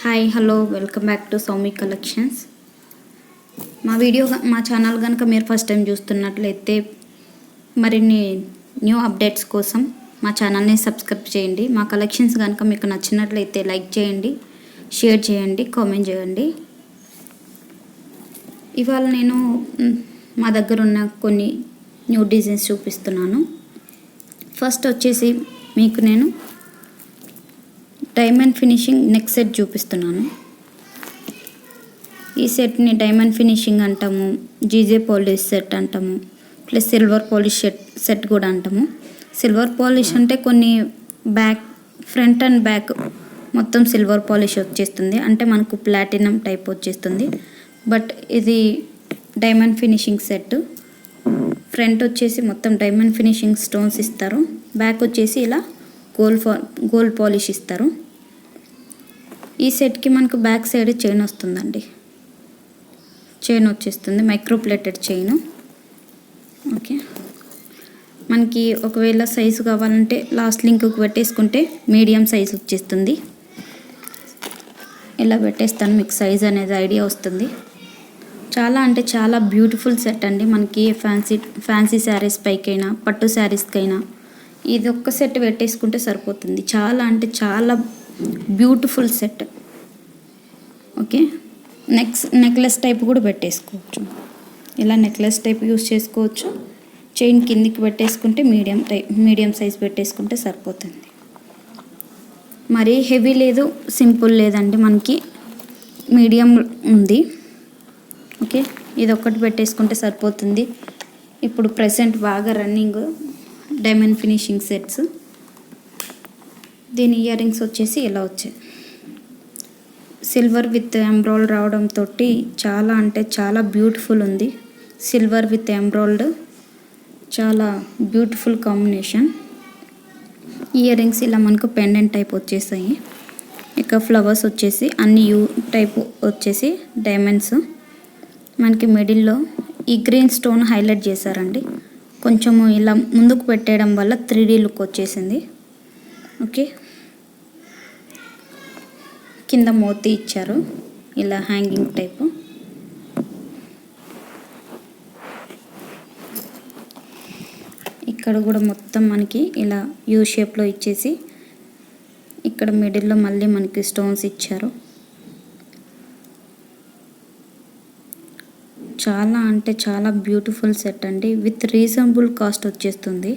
Hi hello welcome back to Soumi collections. మా channel కనుక మీరు ఫస్ట్ టైం చూస్తున్నట్లయితే మరిన్ని న్యూ అప్డేట్స్ కోసం మా ఛానల్ని సబ్స్క్రైబ్ చేయండి. మా కలెక్షన్స్ కనుక మీకు నచ్చినట్లయితే లైక్ చేయండి, షేర్ చేయండి, కామెంట్ చేయండి. ఇవాళ నేను మా దగ్గర ఉన్న కొన్ని న్యూ డిజైన్స్ చూపిస్తున్నాను. ఫస్ట్ వచ్చేసి మీకు నేను డైమండ్ ఫినిషింగ్ నెక్ సెట్ చూపిస్తున్నాను. ఈ సెట్ని డైమండ్ ఫినిషింగ్ అంటాము, జీజే పాలిష్ సెట్ అంటాము, ప్లస్ సిల్వర్ పాలిష్ సెట్ కూడా అంటాము. సిల్వర్ పాలిష్ అంటే కొన్ని ఫ్రంట్ అండ్ బ్యాక్ మొత్తం సిల్వర్ పాలిష్ వచ్చేస్తుంది, అంటే మనకు ప్లాటినం టైప్ వచ్చేస్తుంది. బట్ ఇది డైమండ్ ఫినిషింగ్ సెట్. ఫ్రంట్ వచ్చేసి మొత్తం డైమండ్ ఫినిషింగ్ స్టోన్స్ ఇస్తారు, బ్యాక్ వచ్చేసి ఇలా గోల్డ్ పాలిష్ ఇస్తారు. ఈ సెట్కి మనకు బ్యాక్ సైడ్ చైన్ వస్తుందండి, చైన్ వచ్చేస్తుంది, మైక్రో ప్లేటెడ్ చైన్. ఓకే, మనకి ఒకవేళ సైజు కావాలంటే లాస్ట్ లింక్కి పెట్టేసుకుంటే మీడియం సైజ్ వచ్చేస్తుంది. ఇలా పెట్టేస్తాను, మీకు సైజ్ అనేది ఐడియా వస్తుంది. చాలా అంటే చాలా బ్యూటిఫుల్ సెట్ అండి. మనకి ఫ్యాన్సీ శారీస్ పైకైనా పట్టు శారీస్కైనా ఇది ఒక్క సెట్ పెట్టేసుకుంటే సరిపోతుంది. చాలా అంటే చాలా beautiful set. Okay, necklace type కూడా పెట్టేసుకోవచ్చు. ఇలా నెక్లెస్ టైప్ యూస్ చేసుకోవచ్చు. చైన్ కిందికి పెట్టేసుకుంటే మీడియం సైజ్ పెట్టేసుకుంటే సరిపోతుంది. మరీ హెవీ లేదు, సింపుల్ లేదండి, మనకి మీడియం ఉంది. ఓకే, ఇది ఒక్కటి పెట్టేసుకుంటే సరిపోతుంది. ఇప్పుడు ప్రెసెంట్ బాగా రన్నింగ్ డైమండ్ ఫినిషింగ్ సెట్స్. దీని ఇయర్ రింగ్స్ వచ్చేసి ఇలా వచ్చాయి, సిల్వర్ విత్ ఎంబ్రాయిడ్ రావడంతో చాలా అంటే చాలా బ్యూటిఫుల్ ఉంది. సిల్వర్ విత్ ఎంబ్రాయిడ్ చాలా బ్యూటిఫుల్ కాంబినేషన్. ఇయర్ రింగ్స్ ఇలా మనకు పెండెంట్ టైప్ వచ్చేసాయి. ఇక ఫ్లవర్స్ వచ్చేసి అన్ని యూ టైప్ వచ్చేసి డైమండ్స్. మనకి మిడిల్లో ఈ గ్రీన్ స్టోన్ హైలైట్ చేశారండి. కొంచెము ఇలా ముందుకు పెట్టేయడం వల్ల 3D లుక్ వచ్చేసింది. ఓకే, కింద మోతీ ఇచ్చారు, ఇలా హ్యాంగింగ్ టైపు. ఇక్కడ కూడా మొత్తం మనకి ఇలా యూ షేప్లో ఇచ్చేసి ఇక్కడ మిడిల్లో మళ్ళీ మనకి స్టోన్స్ ఇచ్చారు. చాలా అంటే చాలా బ్యూటిఫుల్ సెట్ అండి, విత్ రీజనబుల్ కాస్ట్ వచ్చేస్తుంది.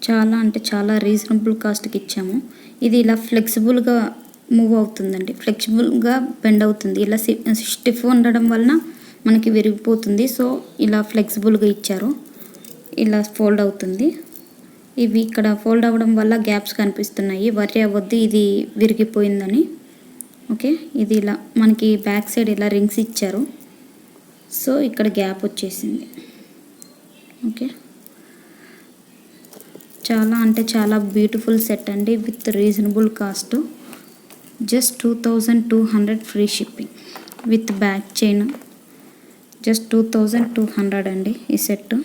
చాలా అంటే చాలా రీజనబుల్ కాస్ట్కి ఇచ్చాము. ఇది ఇలా ఫ్లెక్సిబుల్గా మూవ్ అవుతుందండి, ఫ్లెక్సిబుల్గా బెండ్ అవుతుంది. ఇలా స్టిఫ్ ఉండడం వలన మనకి విరిగిపోతుంది. సో ఇలా ఫ్లెక్సిబుల్గా ఇచ్చారు, ఇలా ఫోల్డ్ అవుతుంది. ఇవి ఇక్కడ ఫోల్డ్ అవ్వడం వల్ల గ్యాప్స్ కనిపిస్తున్నాయి, వర్రీ అవ్వద్దు ఇది విరిగిపోయిందని. ఓకే, ఇది ఇలా మనకి బ్యాక్ సైడ్ ఇలా రింగ్స్ ఇచ్చారు, సో ఇక్కడ గ్యాప్ వచ్చేసింది. ఓకే, చాలా అంటే చాలా బ్యూటిఫుల్ సెట్ అండి, with reasonable cost. Just 2200 free shipping with back chain. Just 2200 అండి ఈ సెట్.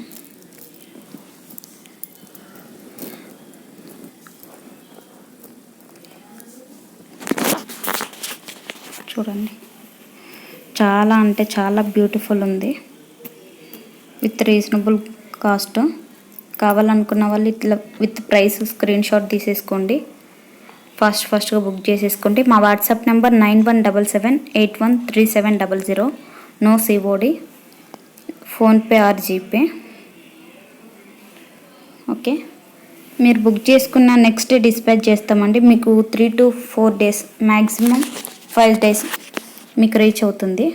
చూడండి, చాలా అంటే చాలా బ్యూటిఫుల్ ఉంది, విత్ రీజనబుల్ కాస్ట్. కావాలనుకున్న వాళ్ళు ఇట్లా విత్ ప్రైస్ స్క్రీన్ షాట్ తీసేసుకోండి, ఫాస్ట్గా బుక్ చేసేసుకోండి. మా WhatsApp number 9177813700. No COD, PhonePe or GPay. Okay, మీరు బుక్ చేసుకున్న నెక్స్ట్ డే డిస్పాచ్ చేస్తామండి. మీకు 3 to 4 days, మ్యాక్సిమం 5 days మీకు రీచ్ అవుతుంది.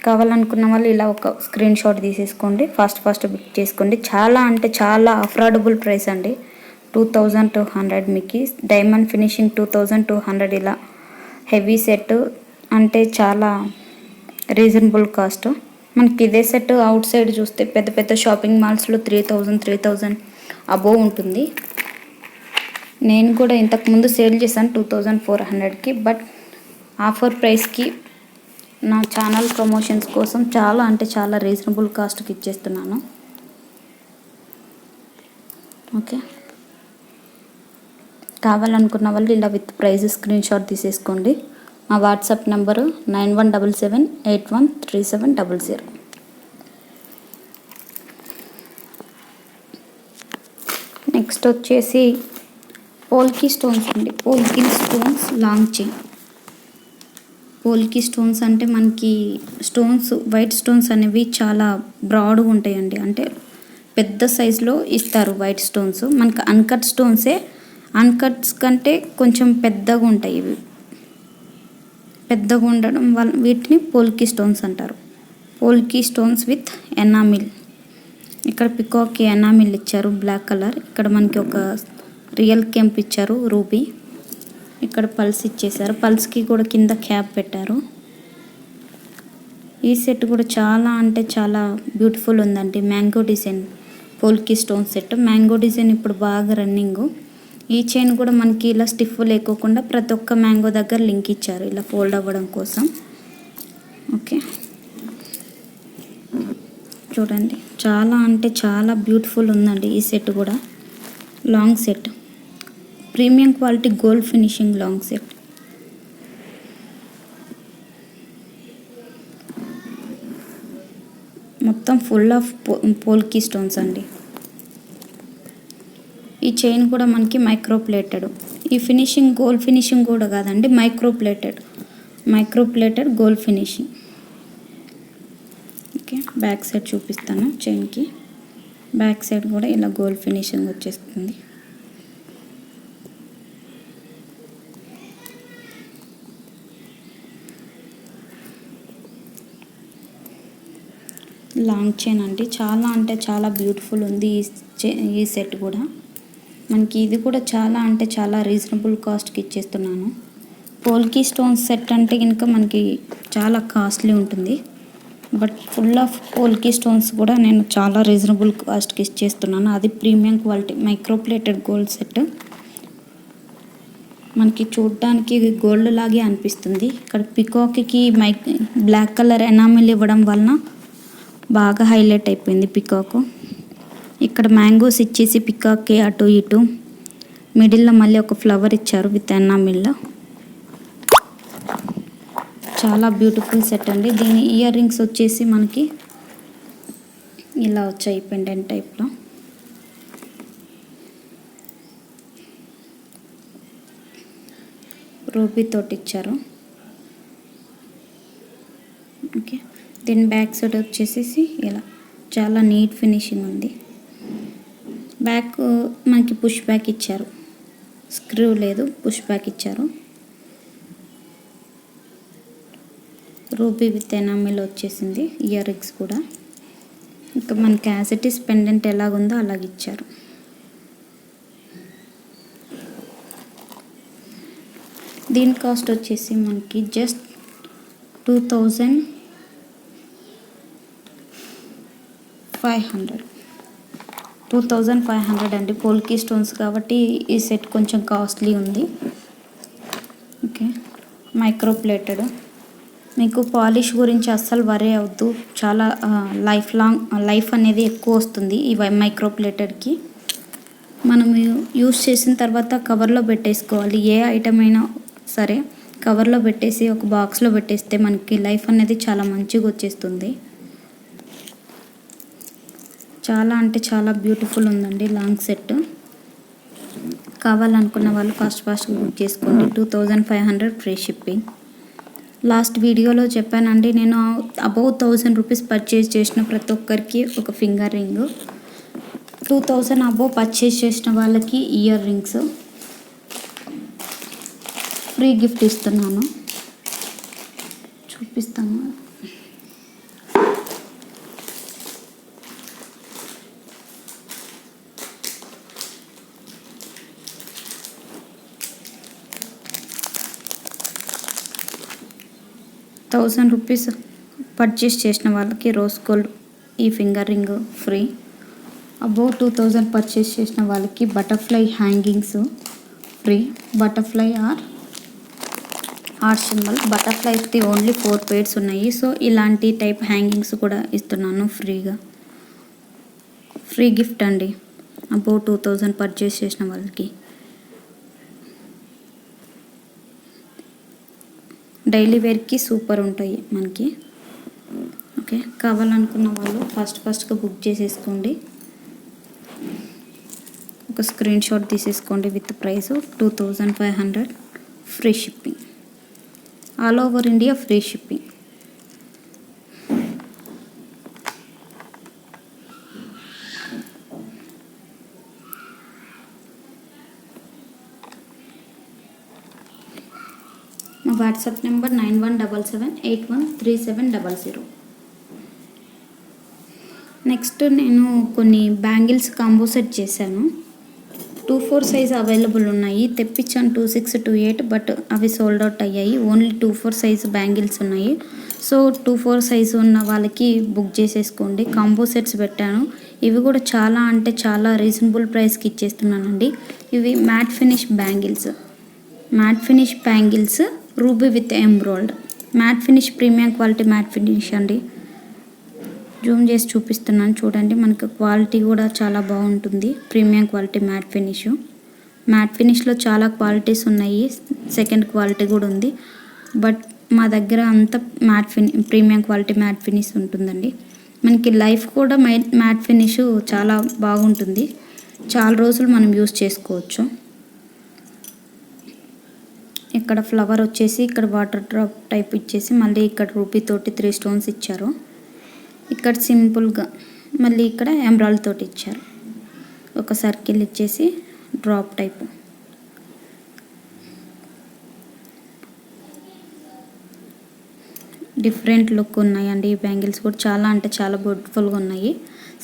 కావాలనుకున్న వాళ్ళు ఇలా ఒక స్క్రీన్ షాట్ తీసేసుకోండి, ఫాస్ట్ బుక్ చేసుకోండి. చాలా అంటే చాలా అఫోర్డబుల్ ప్రైస్ అండి, 2200 మీకు డైమండ్ ఫినిషింగ్ 2200. ఇలా హెవీ సెట్ అంటే చాలా రీజనబుల్ కాస్ట్. మనకి ఇదే సెట్ అవుట్ సైడ్ చూస్తే పెద్ద షాపింగ్ మాల్స్లో 3000 అబోవ్ ఉంటుంది. నేను కూడా ఇంతకుముందు సేల్ చేశాను 2400కి, బట్ ఆఫర్ ప్రైస్కి నా ఛానల్ ప్రమోషన్స్ కోసం చాలా అంటే చాలా రీజనబుల్ కాస్ట్కి ఇచ్చేస్తున్నాను. ఓకే, కావాలనుకున్న వాళ్ళు ఇలా విత్ ప్రైస్ స్క్రీన్ షాట్ తీసేసుకోండి. మా వాట్సాప్ నెంబరు 9177813700. నెక్స్ట్ వచ్చేసి పోల్కి స్టోన్స్ అండి. పోల్కి స్టోన్స్ లాంగ్ చైన్. పోల్కి స్టోన్స్ అంటే మనకి స్టోన్స్ వైట్ స్టోన్స్ అనేవి చాలా బ్రాడ్గా ఉంటాయండి. అంటే పెద్ద సైజులో ఇస్తారు వైట్ స్టోన్స్. మనకు అన్కట్ స్టోన్సే, అన్కట్స్ కంటే కొంచెం పెద్దగా ఉంటాయి. ఇవి పెద్దగా ఉండడం వల్ల వీటిని పోల్కి స్టోన్స్ అంటారు. పోల్కి స్టోన్స్ విత్ ఎనామిల్. ఇక్కడ పికాక్కి ఎనామిల్ ఇచ్చారు బ్లాక్ కలర్. ఇక్కడ మనకి ఒక రియల్ కెంప్ ఇచ్చారు రూబీ. ఇక్కడ పల్స్ ఇచ్చేసారు. పల్స్కి కూడా కింద క్యాప్ పెట్టారు. ఈ సెట్ కూడా చాలా అంటే చాలా బ్యూటిఫుల్ ఉందండి. Mango design polki stone set. Mango design ఇప్పుడు బాగా రన్నింగ్. ఈ చైన్ కూడా మనకి ఇలా స్టిఫ్ లేకోకుండా ప్రతి ఒక్క మ్యాంగో దగ్గర లింక్ ఇచ్చారు ఇలా ఫోల్డ్ అవ్వడం కోసం. ఓకే, చూడండి చాలా అంటే చాలా బ్యూటిఫుల్ ఉందండి ఈ సెట్ కూడా. Long set, premium quality gold finishing long set. మొత్తం ఫుల్ ఆఫ్ పోల్కి స్టోన్స్ అండి. ఈ చైన్ కూడా మనకి మైక్రో ప్లేటెడ్. ఈ ఫినిషింగ్ గోల్డ్ ఫినిషింగ్ కూడా కాదండి, micro plated gold finishing. Okay, back side చూపిస్తాను. చైన్కి బ్యాక్ సైడ్ కూడా ఇలా గోల్డ్ ఫినిషింగ్ వచ్చేస్తుంది. లాంగ్ చైన్ అండి. చాలా అంటే చాలా బ్యూటిఫుల్ ఉంది ఈ సెట్ కూడా. మనకి ఇది కూడా చాలా అంటే చాలా రీజనబుల్ కాస్ట్కి ఇచ్చేస్తున్నాను. పోల్కి స్టోన్స్ సెట్ అంటే కనుక మనకి చాలా కాస్ట్లీ ఉంటుంది. బట్ ఫుల్ ఆఫ్ పోల్కి స్టోన్స్ కూడా నేను చాలా రీజనబుల్ కాస్ట్కి ఇచ్చేస్తున్నాను. అది premium quality micro plated gold set. మనకి చూడడానికి గోల్డ్ లాగే అనిపిస్తుంది. ఇక్కడ పికాక్కి బ్లాక్ కలర్ ఎనామిల్ ఇవ్వడం వలన బాగా హైలైట్ అయిపోయింది పికాక్. ఇక్కడ మ్యాంగోస్ ఇచ్చేసి పికాక్కి అటు ఇటు మిడిల్లో మళ్ళీ ఒక ఫ్లవర్ ఇచ్చారు విత్ ఎనామిల్లో. చాలా బ్యూటిఫుల్ సెట్ అండి. దీని ఇయర్ రింగ్స్ వచ్చేసి మనకి ఇలా వచ్చాయి పెండెంట్ టైప్లో. రూబీ తోటి ఇచ్చారు. ఓకే, దీని బ్యాక్ సైడ్ వచ్చేసి ఇలా చాలా నీట్ ఫినిషింగ్ ఉంది. బ్యాక్ మనకి పుష్ బ్యాక్ ఇచ్చారు, స్క్రూ లేదు, పుష్ బ్యాక్ ఇచ్చారు. రూబీ విత్ ఎనామిల్ వచ్చేసింది. ఇయర్ రింగ్స్ కూడా ఇంకా మనకి యాజ్ ఇట్ ఈస్ పెండెంట్ ఎలాగుందో అలాగ ఇచ్చారు. దీని కాస్ట్ వచ్చేసి మనకి జస్ట్ 2500 అండి. పోల్కి స్టోన్స్ కాబట్టి ఈ సెట్ కొంచెం కాస్ట్లీ ఉంది. Okay, micro plated. మీకు పాలిష్ గురించి అస్సలు వరీ అవద్దు. చాలా లైఫ్ అనేది ఎక్కువ వస్తుంది ఈ మైక్రో ప్లేటెడ్కి. మనం యూస్ చేసిన తర్వాత కవర్లో పెట్టేసుకోవాలి. ఏ ఐటమ్ అయినా సరే కవర్లో పెట్టేసి ఒక బాక్స్లో పెట్టేస్తే మనకి లైఫ్ అనేది చాలా మంచిగా వచ్చేస్తుంది. చాలా అంటే చాలా బ్యూటిఫుల్ ఉందండి లాంగ్ సెట్. కావాలనుకున్న వాళ్ళు ఫాస్ట్గా బుక్ చేసుకోండి. 2500 ఫ్రీ షిప్పింగ్. లాస్ట్ వీడియోలో చెప్పానండి, నేను అబౌవ్ 1000 రూపీస్ పర్చేజ్ చేసిన ప్రతి ఒక్కరికి ఒక ఫింగర్ రింగ్, 2000 అబౌవ్ పర్చేజ్ చేసిన వాళ్ళకి ఇయర్ రింగ్స్ ఫ్రీ గిఫ్ట్ ఇస్తున్నాను. చూపిస్తాను. ₹1000 పర్చేస్ చేసిన వాళ్ళకి రోజ్ గోల్డ్ ఈ finger ring free. Above 2000 purchase చేసిన వాళ్ళకి butterfly hangings free. Butterfly or symbol. బటర్ఫ్లైకి ఓన్లీ 4 పేర్స్ ఉన్నాయి. సో ఇలాంటి టైప్ హ్యాంగింగ్స్ కూడా ఇస్తున్నాను ఫ్రీగా. ఫ్రీ గిఫ్ట్ అండి అబౌవ్ 2000 పర్చేస్ చేసిన వాళ్ళకి. డైలీ వేర్కి సూపర్ ఉంటాయి మనకి. ఓకే, కావాలనుకున్న వాళ్ళు ఫస్ట్గా బుక్ చేసేసుకోండి. ఒక స్క్రీన్ షాట్ తీసేసుకోండి with price 2500, free shipping, all over India free shipping. మా వాట్సాప్ నెంబర్ 9177813700. నెక్స్ట్ నేను కొన్ని బ్యాంగిల్స్ కాంబో సెట్ చేశాను. 24 సైజ్ అవైలబుల్ ఉన్నాయి. తెప్పించాను 26, 28, బట్ అవి సోల్డ్ అవుట్ అయ్యాయి. ఓన్లీ 24 సైజ్ బ్యాంగిల్స్ ఉన్నాయి. సో 24 సైజు ఉన్న వాళ్ళకి బుక్ చేసేసుకోండి. కాంబో సెట్స్ పెట్టాను. ఇవి కూడా చాలా అంటే చాలా రీజనబుల్ ప్రైస్కి ఇచ్చేస్తున్నానండి. ఇవి matte finish bangles ruby with embroidered. Matte finish premium quality matte finish అండి. జూమ్ చేసి చూపిస్తున్నాను చూడండి. మనకు క్వాలిటీ కూడా చాలా బాగుంటుంది. ప్రీమియం క్వాలిటీ మ్యాట్ ఫినిష్లో చాలా క్వాలిటీస్ ఉన్నాయి. సెకండ్ క్వాలిటీ కూడా ఉంది, బట్ మా దగ్గర అంతా ప్రీమియం క్వాలిటీ మ్యాట్ ఫినిష్ ఉంటుందండి. మనకి లైఫ్ కూడా మ్యాట్ ఫినిష్ చాలా బాగుంటుంది. చాలా రోజులు మనం యూస్ చేసుకోవచ్చు. ఇక్కడ ఫ్లవర్ వచ్చేసి ఇక్కడ వాటర్ డ్రాప్ టైప్ ఇచ్చేసి మళ్ళీ ఇక్కడ రూపీ తోటి 3 స్టోన్స్ ఇచ్చారు. ఇక్కడ సింపుల్గా మళ్ళీ ఇక్కడ ఎమరాల్డ్ తోటి ఇచ్చారు. ఒక సర్కిల్ ఇచ్చేసి డ్రాప్ టైప్. డిఫరెంట్ లుక్ ఉన్నాయండి. ఈ బ్యాంగిల్స్ కూడా చాలా అంటే చాలా బ్యూటిఫుల్గా ఉన్నాయి.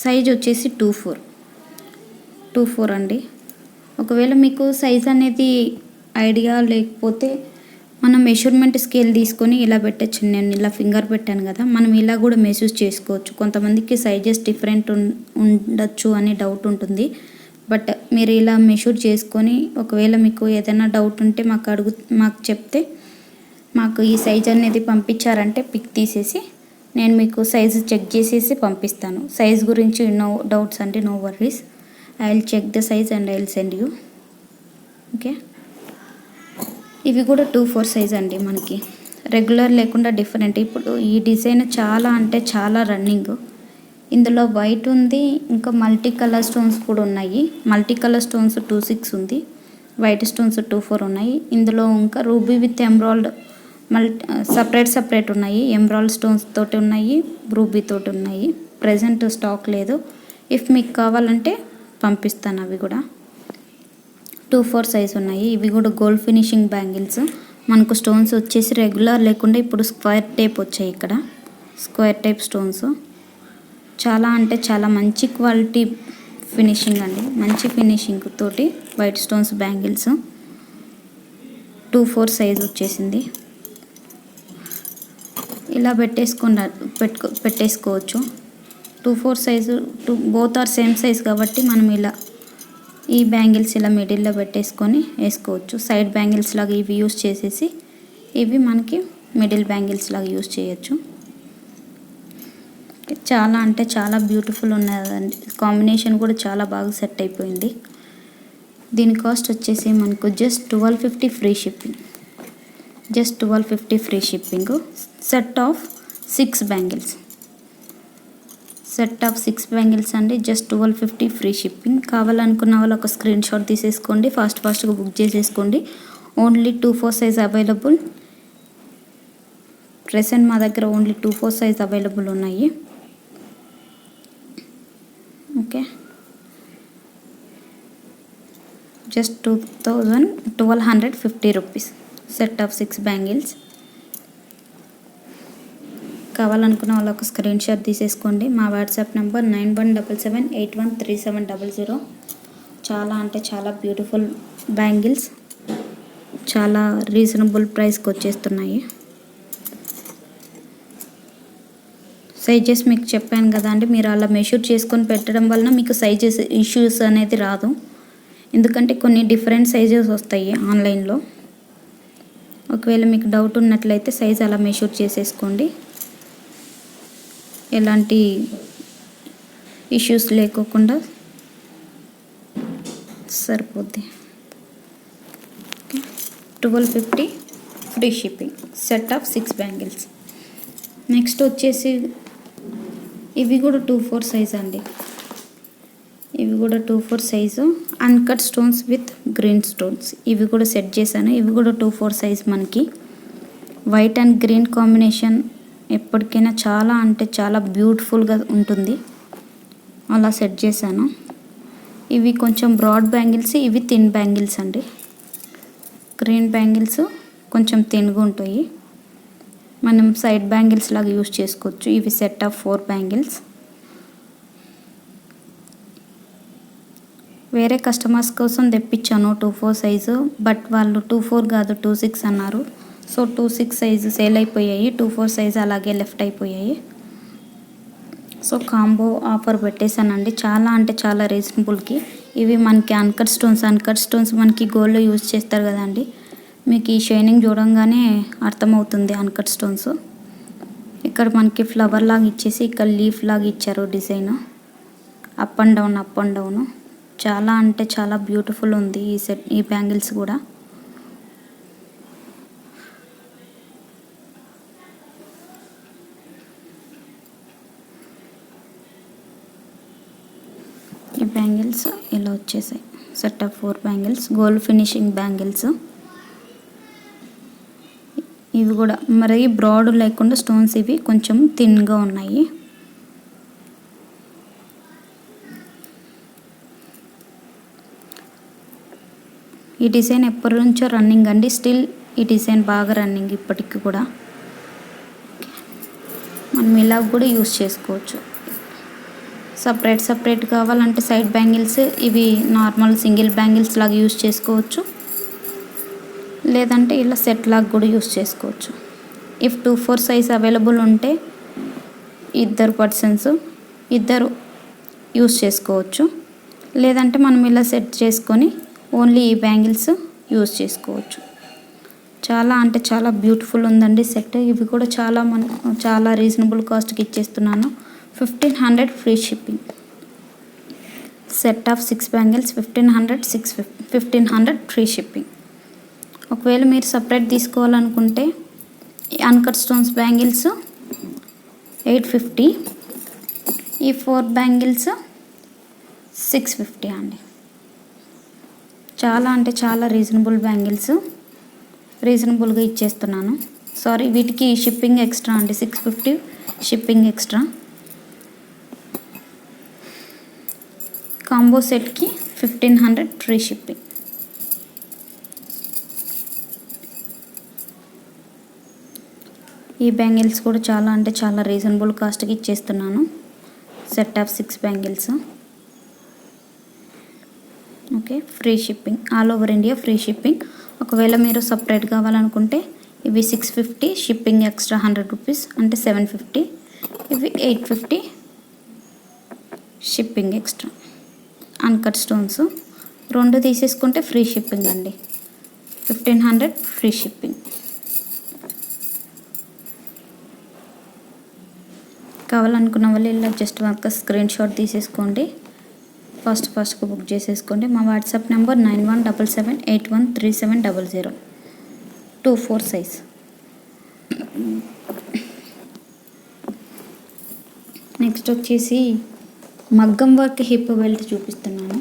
సైజ్ వచ్చేసి 24 అండి. ఒకవేళ మీకు సైజ్ అనేది ఐడియా లేకపోతే మనం మెజర్మెంట్ స్కేల్ తీసుకొని ఇలా పెట్టచ్చు. నేను ఇలా ఫింగర్ పెట్టాను కదా, మనం ఇలా కూడా మెజర్ చేసుకోవచ్చు. కొంతమందికి సైజెస్ డిఫరెంట్ ఉండొచ్చు అని డౌట్ ఉంటుంది. బట్ మీరు ఇలా మెజర్ చేసుకొని ఒకవేళ మీకు ఏదైనా డౌట్ ఉంటే మాకు చెప్తే మాకు ఈ సైజ్ అనేది పంపించారంటే పిక్ తీసేసి నేను మీకు సైజు చెక్ చేసేసి పంపిస్తాను. సైజ్ గురించి నో డౌట్స్ అంటే no worries. I will check the size and I will send you. Okay, ఇవి కూడా 24 సైజ్ అండి. మనకి రెగ్యులర్ లేకుండా డిఫరెంట్. ఇప్పుడు ఈ డిజైన్ చాలా అంటే చాలా రన్నింగ్. ఇందులో వైట్ ఉంది, ఇంకా మల్టీ కలర్ స్టోన్స్ కూడా ఉన్నాయి. మల్టీ కలర్ స్టోన్స్ 26 ఉంది, వైట్ స్టోన్స్ 24 ఉన్నాయి. ఇందులో ఇంకా రూబీ విత్ ఎంబ్రాయిడ్ సపరేట్ ఉన్నాయి. ఎంబ్రాయిడ్ స్టోన్స్ తోటి ఉన్నాయి, రూబీ తోటి ఉన్నాయి. ప్రజెంట్ స్టాక్ లేదు. ఇఫ్ మీకు కావాలంటే పంపిస్తాను. అవి కూడా 24 సైజ్ ఉన్నాయి. ఇవి కూడా గోల్డ్ ఫినిషింగ్ బ్యాంగిల్స్. మనకు స్టోన్స్ వచ్చేసి రెగ్యులర్ లేకుండా ఇప్పుడు స్క్వేర్ టైప్ వచ్చాయి. ఇక్కడ స్క్వేర్ టైప్ స్టోన్స్ చాలా అంటే చాలా మంచి క్వాలిటీ ఫినిషింగ్ అండి. మంచి ఫినిషింగ్ తోటి వైట్ స్టోన్స్ బ్యాంగిల్స్ 24 సైజ్ వచ్చేసింది. ఇలా పెట్టేసుకోవచ్చు. 24 size both are same size కాబట్టి మనం ఇలా ఈ బ్యాంగిల్స్ ఇలా మిడిల్లో పెట్టేసుకొని వేసుకోవచ్చు. సైడ్ బ్యాంగిల్స్ లాగా ఇవి యూస్ చేసేసి ఇవి మనకి మిడిల్ బ్యాంగిల్స్ లాగా యూస్ చేయొచ్చు. చాలా అంటే చాలా బ్యూటిఫుల్ ఉన్నదండి. కాంబినేషన్ కూడా చాలా బాగా సెట్ అయిపోయింది. దీని కాస్ట్ వచ్చేసి మనకు just 1250 free shipping. Just 1250 free shipping. Set of 6 bangles. Set of 6 bangles అండి. Just 1250 free shipping. కావాలనుకున్న వాళ్ళు ఒక స్క్రీన్ షాట్ తీసేసుకోండి. ఫాస్ట్గా బుక్ చేసేసుకోండి. Only 24 size available. ప్రెసెంట్ మా దగ్గర ఓన్లీ 24 సైజ్ అవైలబుల్ ఉన్నాయి. Okay, just 1250 rupees. Set of 6 bangles. కావాలనుకున్న వాళ్ళు ఒక స్క్రీన్ షాట్ తీసేసుకోండి. మా వాట్సాప్ నెంబర్ 9177813700. చాలా అంటే చాలా బ్యూటిఫుల్ బ్యాంగిల్స్ చాలా రీజనబుల్ ప్రైస్కి వచ్చేస్తున్నాయి. సైజెస్ మీకు చెప్పాను కదా అండి, మీరు అలా మెషూర్ చేసుకొని పెట్టడం వలన మీకు సైజెస్ ఇష్యూస్ అనేది రాదు. ఎందుకంటే కొన్ని డిఫరెంట్ సైజెస్ వస్తాయి ఆన్లైన్లో. ఒకవేళ మీకు డౌట్ ఉన్నట్లయితే సైజ్ అలా మెషూర్ చేసేసుకోండి. ఎలాంటి ఇష్యూస్ లేకోకుండా సరిపోద్ది. 1250 free shipping. Set of 6 bangles. Next వచ్చేసి ఇవి కూడా 2/4 సైజ్ అండి. ఇవి కూడా 2/4 size uncut stones with green stones. ఇవి కూడా సెట్ చేశాను. ఇవి కూడా 2/4 సైజ్. మనకి వైట్ అండ్ గ్రీన్ కాంబినేషన్ ఎప్పటికైనా చాలా అంటే చాలా బ్యూటిఫుల్గా ఉంటుంది. అలా సెట్ చేశాను. ఇవి కొంచెం బ్రాడ్ బ్యాంగిల్స్, ఇవి థిన్ బ్యాంగిల్స్ అండి. గ్రీన్ బ్యాంగిల్స్ కొంచెం థిన్గా ఉంటాయి. మనం సైడ్ బ్యాంగిల్స్ లాగా యూస్ చేసుకోవచ్చు. ఇవి సెట్ ఆఫ్ 4 బ్యాంగిల్స్. వేరే కస్టమర్స్ కోసం తెప్పించాను 2/4 సైజు. బట్ వాళ్ళు 2/4 కాదు 2/6 అన్నారు. సో 2/6 సైజు సేల్ అయిపోయాయి. 2/4 సైజు అలాగే లెఫ్ట్ అయిపోయాయి. సో కాంబో ఆఫర్ పెట్టేశానండి. చాలా అంటే చాలా రీజనబుల్కి. ఇవి మనకి అన్కట్ స్టోన్స్ మనకి గోల్డ్లో యూజ్ చేస్తారు కదండి. మీకు ఈ షైనింగ్ చూడంగానే అర్థమవుతుంది అన్కట్ స్టోన్స్. ఇక్కడ మనకి ఫ్లవర్ లాగా ఇచ్చేసి ఇక్కడ లీఫ్ లాగా ఇచ్చారు డిజైన్. Up and down. చాలా అంటే చాలా బ్యూటిఫుల్ ఉంది ఈ బ్యాంగిల్స్ కూడా. ఈ బ్యాంగిల్స్ ఇలా వచ్చేసాయి. Set of 4 bangles, gold finishing bangles. ఇవి కూడా మరి బ్రాడ్ లేకుండా స్టోన్స్ ఇవి కొంచెం థిన్గా ఉన్నాయి. ఈ డిజైన్ ఎప్పటి నుంచో రన్నింగ్ అండి. స్టిల్ ఈ డిజైన్ బాగా రన్నింగ్ ఇప్పటికి కూడా. మనం ఇలా కూడా యూస్ చేసుకోవచ్చు. సపరేట్ కావాలంటే సైడ్ బ్యాంగిల్స్ ఇవి నార్మల్ సింగిల్ బ్యాంగిల్స్ లాగా యూస్ చేసుకోవచ్చు. లేదంటే ఇలా సెట్ లాగా కూడా యూస్ చేసుకోవచ్చు. ఇఫ్ 2/4 సైజ్ అవైలబుల్ ఉంటే ఇద్దరు యూస్ చేసుకోవచ్చు. లేదంటే మనం ఇలా సెట్ చేసుకొని ఓన్లీ ఈ బ్యాంగిల్స్ యూస్ చేసుకోవచ్చు. చాలా అంటే చాలా బ్యూటిఫుల్ ఉందండి సెట్. ఇవి కూడా చాలా రీజనబుల్ కాస్ట్కి ఇచ్చేస్తున్నాను. 1500 free shipping. Set of 6 bangles 1500 free shipping. ఒకవేళ మీరు సపరేట్ తీసుకోవాలనుకుంటే అన్కట్ స్టోన్స్ బ్యాంగిల్స్ 850, ఈ 4 బ్యాంగిల్స్ 650 అండి. చాలా అంటే చాలా రీజనబుల్ బ్యాంగిల్స్, రీజనబుల్గా ఇచ్చేస్తున్నాను. సారీ, వీటికి షిప్పింగ్ ఎక్స్ట్రా అండి. 650 షిప్పింగ్ ఎక్స్ట్రా. కాంబో సెట్కి 1500 ఫ్రీ షిప్పింగ్. ఈ బ్యాంగిల్స్ కూడా చాలా అంటే చాలా రీజనబుల్ కాస్ట్కి ఇచ్చేస్తున్నాను. Set of 6 bangles. Okay, free shipping. All over India free shipping. ఒకవేళ మీరు సపరేట్ కావాలనుకుంటే ఇవి 650, షిప్పింగ్ ఎక్స్ట్రా 100 రూపీస్ అంటే 750. ఇవి 850 షిప్పింగ్ ఎక్స్ట్రా. అన్కట్ స్టోన్స్ 2 తీసేసుకుంటే ఫ్రీ షిప్పింగ్ అండి. 1500 ఫ్రీ షిప్పింగ్. కావాలనుకున్న వాళ్ళు ఇలా జస్ట్ ఒక స్క్రీన్ షాట్ తీసేసుకోండి. ఫాస్ట్గా బుక్ చేసేసుకోండి. మా వాట్సాప్ నెంబర్ 9177813700. 2/4 సైజ్. నెక్స్ట్ వచ్చేసి మగ్గం వర్క్ హిప్ బెల్ట్ చూపిస్తున్నాను.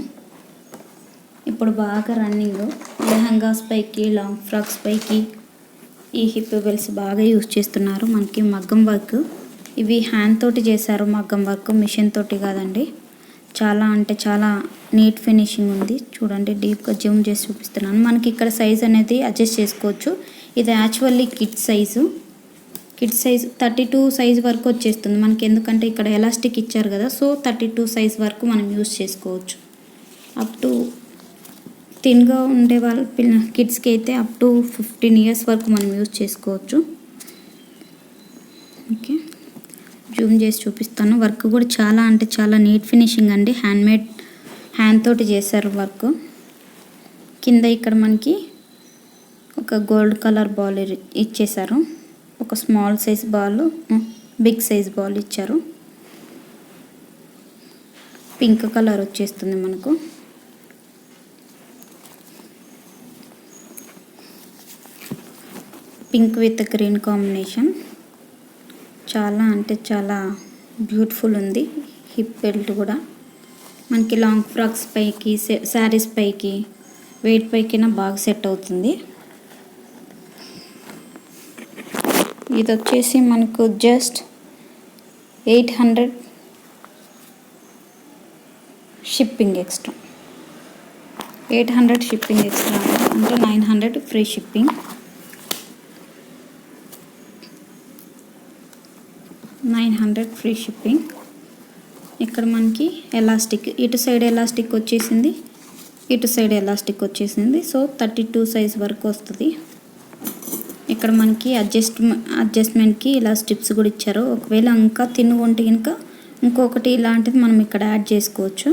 ఇప్పుడు బాగా రన్నింగ్ లెహంగాస్ పైకి, లాంగ్ ఫ్రాక్స్ పైకి ఈ హిప్ బెల్ట్స్ బాగా యూజ్ చేస్తున్నారు. మనకి మగ్గం వర్క్ ఇవి హ్యాండ్ తోటి చేశారు. మగ్గం వర్క్ మిషన్ తోటి కాదండి. చాలా అంటే చాలా నీట్ ఫినిషింగ్ ఉంది. చూడండి, డీప్గా జూమ్ చేసి చూపిస్తున్నాను. మనకి ఇక్కడ సైజ్ అనేది అడ్జస్ట్ చేసుకోవచ్చు. ఇది యాక్చువల్లీ కిడ్ సైజు 32 సైజ్ వరకు వచ్చేస్తుంది మనకి. ఎందుకంటే ఇక్కడ ఎలాస్టిక్ ఇచ్చారు కదా, సో 32 సైజ్ వరకు మనం యూస్ చేసుకోవచ్చు. అప్ టు థిన్గా ఉండే వాళ్ళ కిడ్స్కి అయితే అప్ టు 15 ఇయర్స్ వరకు మనం యూస్ చేసుకోవచ్చు. ఓకే, జూమ్ చేసి చూపిస్తాను. వర్క్ కూడా చాలా అంటే చాలా నీట్ ఫినిషింగ్ అండి. హ్యాండ్ తోటి చేశారు వర్క్. కింద ఇక్కడ మనకి ఒక గోల్డ్ కలర్ బాల్ ఇచ్చేశారు. ఒక small size ball, big size ball ఇచ్చారు. పింక్ కలర్ వచ్చేస్తుంది మనకు. Pink with green combination. చాలా అంటే చాలా బ్యూటిఫుల్ ఉంది. హిప్ బెల్ట్ కూడా మనకి లాంగ్ ఫ్రాక్స్ పైకి, శారీస్ పైకి, వెయిట్ పైకినా బాగా సెట్ అవుతుంది. ఇది వచ్చేసి మనకు just 800 shipping extra. 800 shipping extra అంటే 900 ఫ్రీ షిప్పింగ్. 900 free shipping. ఇక్కడ మనకి ఎలాస్టిక్, ఇటు సైడ్ ఎలాస్టిక్ వచ్చేసింది, ఇటు సైడ్ ఎలాస్టిక్ వచ్చేసింది. సో 32 సైజ్ వరకు వస్తుంది. ఇక్కడ మనకి అడ్జస్ట్మెంట్కి ఇలా స్ట్రిప్స్ కూడా ఇచ్చారు. ఒకవేళ ఇంకా తిన్ను ఉంటే కనుక ఇంకొకటి ఇలాంటిది మనం ఇక్కడ యాడ్ చేసుకోవచ్చు.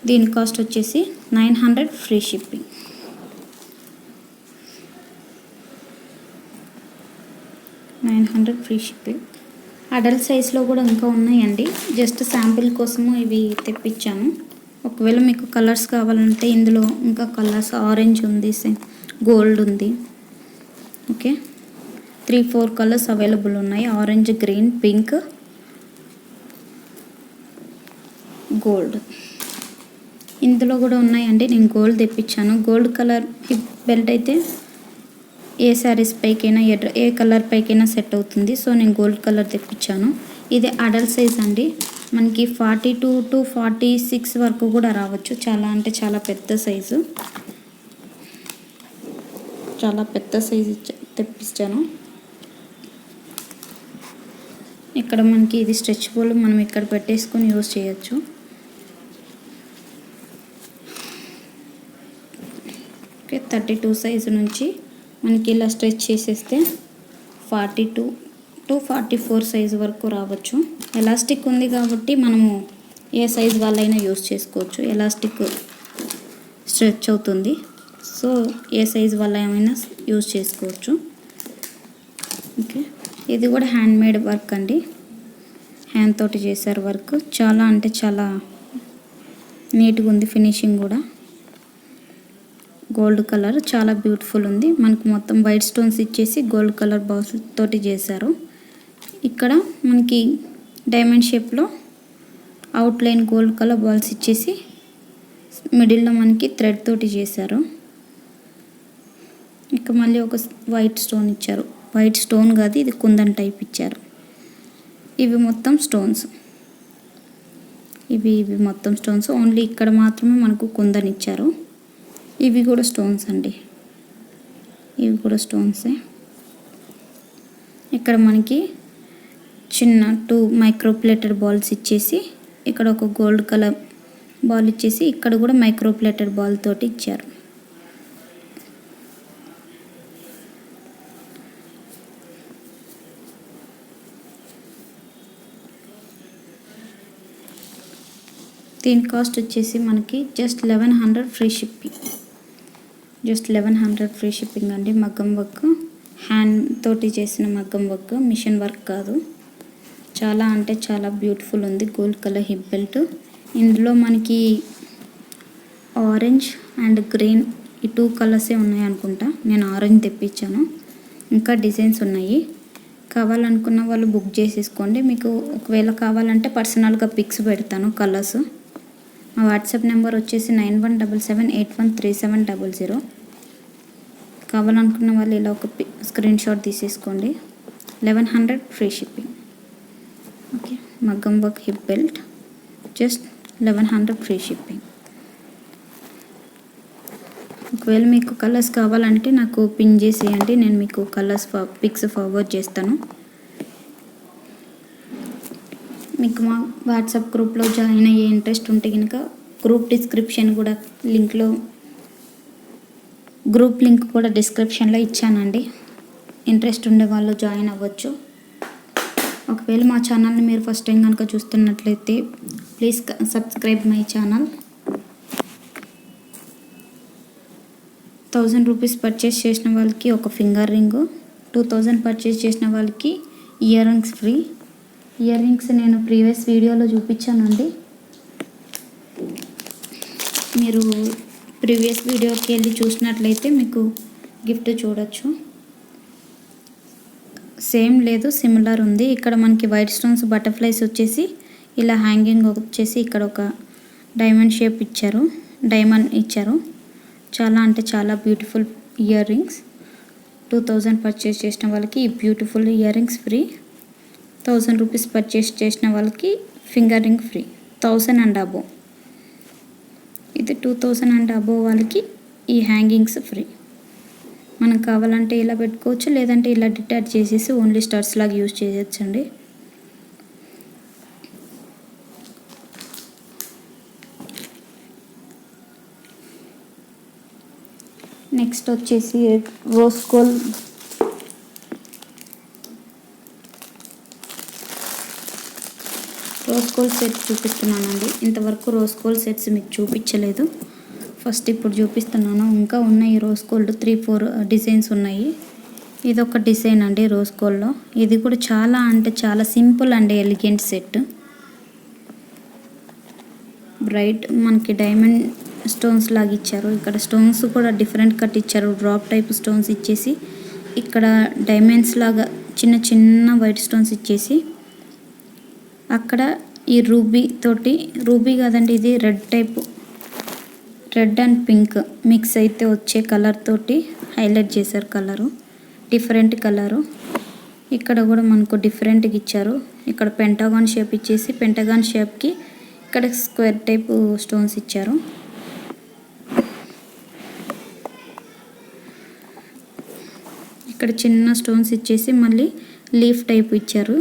దీని కాస్ట్ వచ్చేసి 900 free shipping. Free shipping. Adult సైజ్లో కూడా ఇంకా ఉన్నాయండి. జస్ట్ శాంపిల్ కోసము ఇవి తెప్పించాను. ఒకవేళ మీకు కలర్స్ కావాలంటే ఇందులో ఇంకా కలర్స్ ఆరెంజ్ ఉంది, గోల్డ్ ఉంది. ఓకే, 3-4 కలర్స్ అవైలబుల్ ఉన్నాయి. Orange, green, pink, gold. ఇందులో కూడా ఉన్నాయండి. నేను గోల్డ్ తెప్పించాను. గోల్డ్ కలర్ హిప్ బెల్ట్ అయితే ఏ శారీస్ పైకైనా, ఏ కలర్ పైకైనా సెట్ అవుతుంది. సో నేను గోల్డ్ కలర్ తెప్పించాను. ఇది అడల్ట్ సైజ్ అండి. మనకి 42 to 46 వరకు కూడా రావచ్చు. చాలా అంటే చాలా పెద్ద సైజు. చాలా పెద్ద సైజు తెప్పించాను. ఇక్కడ మనకి ఇది స్ట్రెచబుల్, మనం ఇక్కడ పెట్టేసుకొని యూజ్ చేయొచ్చు. ఓకే, 32 సైజు నుంచి మనకి ఇలా స్ట్రెచ్ చేసేస్తే 42 to 44 సైజు వరకు రావచ్చు. ఎలాస్టిక్ ఉంది కాబట్టి మనము ఏ సైజు వాళ్ళైనా యూజ్ చేసుకోవచ్చు. ఎలాస్టిక్ స్ట్రెచ్ అవుతుంది. సో ఏ సైజు వాళ్ళైనా యూజ్ చేసుకోవచ్చు. ఓకే, ఇది కూడా హ్యాండ్ మేడ్ వర్క్ అండి. హ్యాండ్ తోటి చేశారు వర్క్. చాలా అంటే చాలా నీట్గా ఉంది. ఫినిషింగ్ కూడా గోల్డ్ కలర్ చాలా బ్యూటిఫుల్ ఉంది. మనకు మొత్తం వైట్ స్టోన్స్ ఇచ్చేసి గోల్డ్ కలర్ బాల్స్ తోటి చేశారు. ఇక్కడ మనకి డైమండ్ షేప్లో అవుట్లైన్ గోల్డ్ కలర్ బాల్స్ ఇచ్చేసి మిడిల్లో మనకి థ్రెడ్ తోటి చేశారు. ఇక మళ్ళీ ఒక వైట్ స్టోన్ ఇచ్చారు. వైట్ స్టోన్ కాదు, ఇది కుందన్ టైప్ ఇచ్చారు. ఇవి మొత్తం స్టోన్స్. ఇవి మొత్తం స్టోన్స్. ఓన్లీ ఇక్కడ మాత్రమే మనకు కుందన్ ఇచ్చారు. ఇవి కూడా స్టోన్స్ అండి. ఇవి కూడా స్టోన్సే. ఇక్కడ మనకి చిన్న 2 మైక్రో ప్లేటెడ్ బాల్స్ ఇచ్చేసి ఇక్కడ ఒక గోల్డ్ కలర్ బాల్ ఇచ్చేసి ఇక్కడ కూడా మైక్రో ప్లేటెడ్ బాల్ తోటి ఇచ్చారు. దీని కాస్ట్ వచ్చేసి మనకి just 1100 free shipping. Just 1100 free shipping అండి. మగ్గం వర్క్, హ్యాండ్ తోటి చేసిన మగ్గం వర్క్, మిషన్ వర్క్ కాదు. చాలా అంటే చాలా బ్యూటిఫుల్ ఉంది. Gold colour hip belt. ఇందులో మనకి ఆరెంజ్ అండ్ గ్రీన్ ఈ 2 కలర్సే ఉన్నాయి అనుకుంటా. నేను ఆరెంజ్ తెప్పించాను. ఇంకా డిజైన్స్ ఉన్నాయి. కావాలనుకున్న వాళ్ళు బుక్ చేసేసుకోండి. మీకు ఒకవేళ కావాలంటే పర్సనల్గా పిక్స్ పెడతాను కలర్స్. మా వాట్సాప్ నెంబర్ వచ్చేసి 9177813700. కావాలనుకున్న వాళ్ళు ఇలా ఒక స్క్రీన్ షాట్ తీసేసుకోండి. 1100 ఫ్రీ షిప్పింగ్. ఓకే, మగ్గం work hip belt just 1100 free shipping. ఒకవేళ మీకు కలర్స్ కావాలంటే నాకు పిన్ చేసేయండి. నేను మీకు కలర్స్ పిక్స్ ఫార్వర్డ్ చేస్తాను. మీకు మా వాట్సాప్ గ్రూప్లో జాయిన్ అయ్యే ఇంట్రెస్ట్ ఉంటే కనుక గ్రూప్ డిస్క్రిప్షన్ కూడా గ్రూప్ లింక్ కూడా డిస్క్రిప్షన్లో ఇచ్చానండి. ఇంట్రెస్ట్ ఉండే వాళ్ళు జాయిన్ అవ్వచ్చు. ఒకవేళ మా ఛానల్ని మీరు ఫస్ట్ టైం కనుక చూస్తున్నట్లయితే please subscribe my channel. 1000 rupees purchase చేసిన వాళ్ళకి ఒక ఫింగర్ రింగ్, 2000 పర్చేస్ చేసిన వాళ్ళకి ear rings free. Ear rings నేను ప్రీవియస్ వీడియోలో చూపించానండి. మీరు ప్రీవియస్ వీడియోకి వెళ్ళి చూసినట్లయితే మీకు గిఫ్ట్ చూడొచ్చు. సేమ్ లేదు, సిమిలర్ ఉంది. ఇక్కడ మనకి వైట్ స్టోన్స్ బటర్ఫ్లైస్ వచ్చేసి ఇలా హ్యాంగింగ్ వచ్చేసి ఇక్కడ ఒక డైమండ్ షేప్ ఇచ్చారు, డైమండ్ ఇచ్చారు. చాలా అంటే చాలా బ్యూటిఫుల్ ఇయర్ రింగ్స్. 2000 పర్చేస్ చేసిన వాళ్ళకి ఈ beautiful ear rings free. 1000 rupees purchase చేసిన వాళ్ళకి finger ring free. 1000 and above, ఇది 2000 అండ్ అబోవ్ వాళ్ళకి ఈ హ్యాంగింగ్స్ ఫ్రీ. మనకు కావాలంటే ఇలా పెట్టుకోవచ్చు, లేదంటే ఇలా డిటాచ్ చేసేసి ఓన్లీ స్టడ్స్ లాగా యూజ్ చేయొచ్చండి. నెక్స్ట్ వచ్చేసి రోజ్ గోల్డ్ సెట్ చూపిస్తున్నానండి. ఇంతవరకు రోజ్ గోల్డ్ సెట్స్ మీకు చూపించలేదు, ఫస్ట్ ఇప్పుడు చూపిస్తున్నాను. ఇంకా ఉన్నాయి రోజ్ గోల్డ్ 3-4 డిజైన్స్ ఉన్నాయి. ఇది ఒక డిజైన్ అండి రోజ్ గోల్డ్లో. ఇది కూడా చాలా అంటే చాలా simple and elegant set. Bright మనకి డైమండ్ స్టోన్స్ లాగా ఇచ్చారు. ఇక్కడ స్టోన్స్ కూడా డిఫరెంట్ కట్ ఇచ్చారు. డ్రాప్ టైప్ స్టోన్స్ ఇచ్చేసి ఇక్కడ డైమండ్స్ లాగా చిన్న చిన్న వైట్ స్టోన్స్ ఇచ్చేసి అక్కడ ఈ రూబీ తోటి, రూబీ కాదండి ఇది red type, red and pink mix అయితే వచ్చే కలర్ తోటి హైలైట్ చేశారు. Colour different colour. ఇక్కడ కూడా మనకు డిఫరెంట్గా ఇచ్చారు. ఇక్కడ పెంటాగాన్ షేప్ ఇచ్చేసి పెంటాగాన్ షేప్కి ఇక్కడ స్క్వేర్ టైప్ స్టోన్స్ ఇచ్చారు. ఇక్కడ చిన్న స్టోన్స్ ఇచ్చేసి మళ్ళీ లీఫ్ టైప్ ఇచ్చారు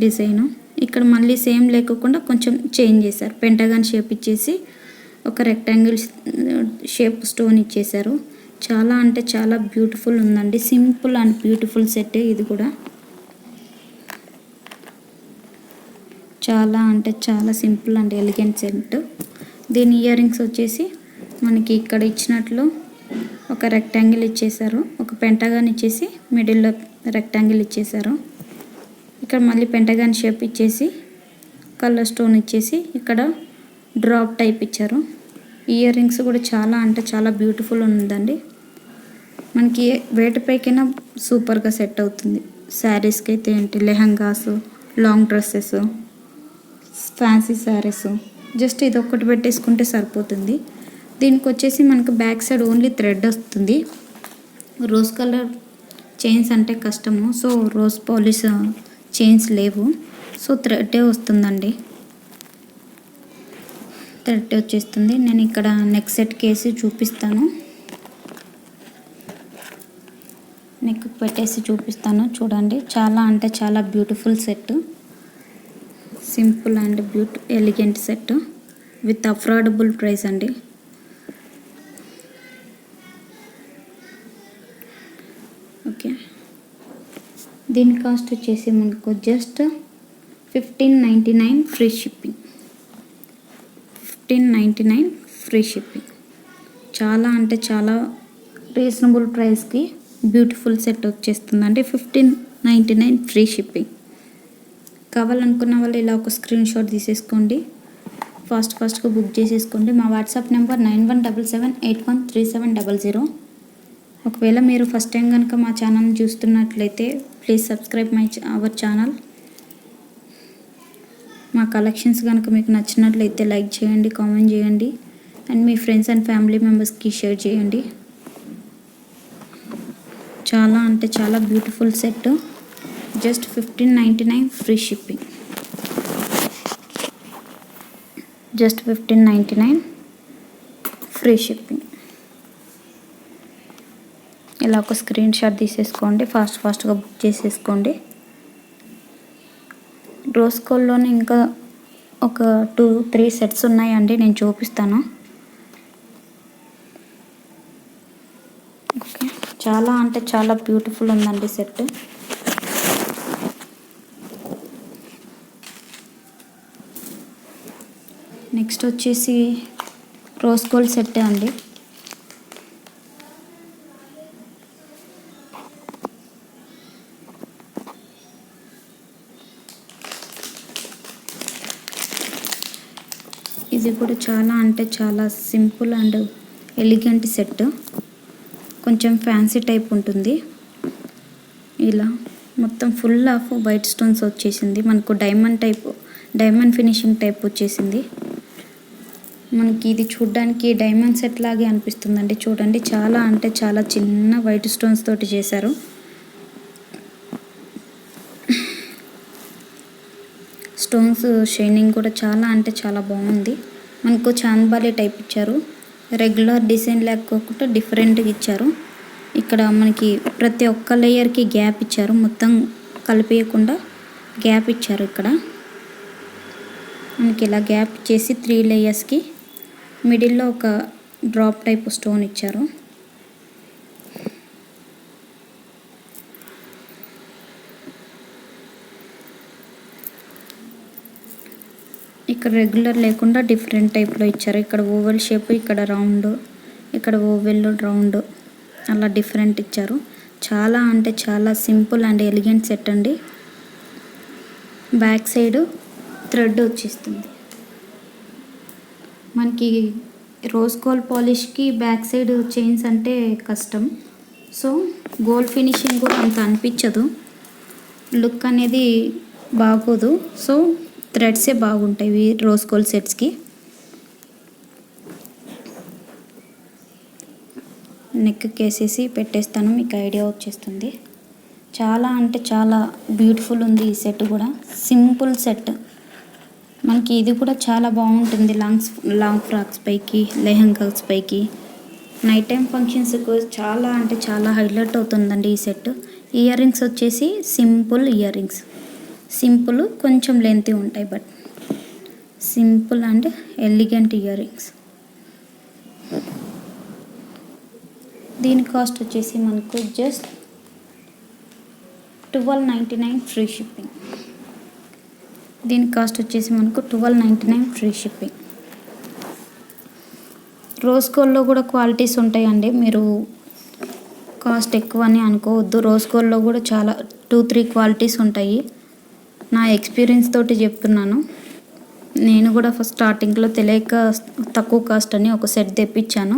డిజైను. ఇక్కడ మళ్ళీ సేమ్ లేకుండా కొంచెం చేంజ్ చేశారు. పెంటాగాన్ షేప్ ఇచ్చేసి ఒక రెక్టాంగిల్ షేప్ స్టోన్ ఇచ్చేశారు. చాలా అంటే చాలా బ్యూటిఫుల్ ఉందండి. Simple and beautiful set. ఇది కూడా చాలా అంటే చాలా సింపుల్ అండ్ ఎలిగెంట్ సెట్. దీని ఇయర్ రింగ్స్ వచ్చేసి మనకి ఇక్కడ ఇచ్చినట్లు ఒక రెక్టాంగిల్ ఇచ్చేసారు, ఒక పెంటాగాన్ ఇచ్చేసి మిడిల్లో రెక్టాంగిల్ ఇచ్చేసారు. ఇక్కడ మళ్ళీ పెంటాగాన్ షేప్ ఇచ్చేసి కలర్ స్టోన్ ఇచ్చేసి ఇక్కడ డ్రాప్ టైప్ ఇచ్చారు. ఇయర్ రింగ్స్ కూడా చాలా అంటే చాలా బ్యూటిఫుల్ ఉందండి. మనకి వేటిపైకైనా సూపర్గా సెట్ అవుతుంది. శారీస్కి అయితే ఏంటి, lehengas, long dresses, fancy saris, just ఇది ఒక్కటి పెట్టేసుకుంటే సరిపోతుంది. దీనికి వచ్చేసి మనకు బ్యాక్ సైడ్ ఓన్లీ థ్రెడ్ వస్తుంది. రోజ్ కలర్ చైన్స్ అంటే కష్టము, సో రోజ్ పాలిష్ చైన్స్ లేవు, సో థ్రెడ్డే వస్తుందండి. థ్రెడ్ వచ్చేస్తుంది. నేను ఇక్కడ నెక్ సెట్ కేసి చూపిస్తాను, నెక్ పెట్టేసి చూపిస్తాను చూడండి. చాలా అంటే చాలా beautiful set, simple and elegant set with affordable price అండి. ఓకే, దీని కాస్ట్ వచ్చేసి మనకు just 1599 free shipping. 1599 free shipping. చాలా అంటే చాలా రీజనబుల్ ప్రైస్కి బ్యూటిఫుల్ సెట్ వచ్చేస్తుందండి. 1599 ఫ్రీ షిప్పింగ్. కావాలనుకున్న వాళ్ళు ఇలా ఒక స్క్రీన్ షాట్ తీసేసుకోండి, ఫాస్ట్గా బుక్ చేసేసుకోండి. మా వాట్సాప్ నెంబర్ 9177813700. ఒకవేళ మీరు ఫస్ట్ టైం కనుక మా ఛానల్ని చూస్తున్నట్లయితే ప్లీజ్ సబ్స్క్రైబ్ అవర్ ఛానల్. మా కలెక్షన్స్ కనుక మీకు నచ్చినట్లయితే లైక్ చేయండి, కామెంట్ చేయండి, and me friends and family మెంబర్స్కి షేర్ చేయండి. చాలా అంటే చాలా beautiful set. Just 1599 free shipping. Just 1599 free shipping. ఇలా ఒక స్క్రీన్ షాట్ తీసేసుకోండి, ఫాస్ట్గా బుక్ చేసేసుకోండి. రోజ్ గోల్డ్లోనే ఇంకా ఒక 2-3 సెట్స్ ఉన్నాయండి, నేను చూపిస్తాను. ఓకే, చాలా అంటే చాలా బ్యూటిఫుల్ ఉందండి సెట్. నెక్స్ట్ వచ్చేసి రోజ్ గోల్డ్ సెట్ అండి. ఇది కూడా చాలా అంటే చాలా సింపుల్ అండ్ ఎలిగెంట్ సెట్. కొంచెం ఫ్యాన్సీ టైప్ ఉంటుంది. ఇలా మొత్తం ఫుల్ ఆఫ్ వైట్ స్టోన్స్ వచ్చేసింది. మనకు డైమండ్ ఫినిషింగ్ టైప్ వచ్చేసింది. మనకి ఇది చూడడానికి డైమండ్ సెట్ లాగే అనిపిస్తుందండి. చూడండి, చాలా అంటే చాలా చిన్న వైట్ స్టోన్స్ తోటి చేశారు. స్టోన్స్ షైనింగ్ కూడా చాలా అంటే చాలా బాగుంది. మనకు చాంద్బాలి టైప్ ఇచ్చారు. రెగ్యులర్ డిజైన్ లేకపోతే డిఫరెంట్గా ఇచ్చారు. ఇక్కడ మనకి ప్రతి ఒక్క లేయర్కి గ్యాప్ ఇచ్చారు. మొత్తం కలిపేయకుండా గ్యాప్ ఇచ్చారు. ఇక్కడ మనకి ఇలా గ్యాప్ ఇచ్చేసి 3 లేయర్స్కి మిడిల్లో ఒక డ్రాప్ టైప్ స్టోన్ ఇచ్చారు. ఇక్కడ రెగ్యులర్ లేకుండా డిఫరెంట్ టైప్లో ఇచ్చారు. ఇక్కడ ఓవెల్ షేప్, ఇక్కడ రౌండ్, ఇక్కడ ఓవెల్ రౌండ్, అలా డిఫరెంట్ ఇచ్చారు. చాలా అంటే చాలా సింపుల్ అండ్ ఎలిగెంట్ సెట్ అండి. బ్యాక్ సైడ్ థ్రెడ్ వచ్చేస్తుంది. మనకి రోజ్ గోల్డ్ పాలిష్కి బ్యాక్ సైడ్ చైన్స్ అంటే కష్టం. సో గోల్డ్ ఫినిషింగ్ కూడా అంత అనిపించదు, లుక్ అనేది బాగోదు. సో థ్రెడ్సే బాగుంటాయి రోజ్ గోల్డ్ సెట్స్కి. నెక్ కేసేసి పెట్టేస్తాను, మీకు ఐడియా వచ్చేస్తుంది. చాలా అంటే చాలా బ్యూటిఫుల్ ఉంది ఈ సెట్ కూడా. Simple set. మనకి ఇది కూడా చాలా బాగుంటుంది లాంగ్ ఫ్రాక్స్ పైకి, లెహంగాస్ పైకి, నైట్ టైం ఫంక్షన్స్కి చాలా అంటే చాలా హైలైట్ అవుతుందండి ఈ సెట్. ఇయర్ రింగ్స్ వచ్చేసి సింపుల్ ఇయర్ రింగ్స్. సింపుల్, కొంచెం లెంతీ ఉంటాయి, but simple and elegant ear rings. దీని కాస్ట్ వచ్చేసి మనకు జస్ట్ 1299 ఫ్రీ షిప్పింగ్. దీని కాస్ట్ వచ్చేసి మనకు 1299 ఫ్రీ షిప్పింగ్. రోజ్ గోల్డ్లో కూడా క్వాలిటీస్ ఉంటాయండి, మీరు కాస్ట్ ఎక్కువ అని అనుకోవద్దు. రోజ్ గోల్డ్లో కూడా చాలా 2-3 క్వాలిటీస్ ఉంటాయి. నా ఎక్స్పీరియన్స్ తోటి చెప్తున్నాను. నేను కూడా ఫస్ట్ స్టార్టింగ్లో తెలియక తక్కువ కాస్ట్ అని ఒక సెట్ తెప్పించాను,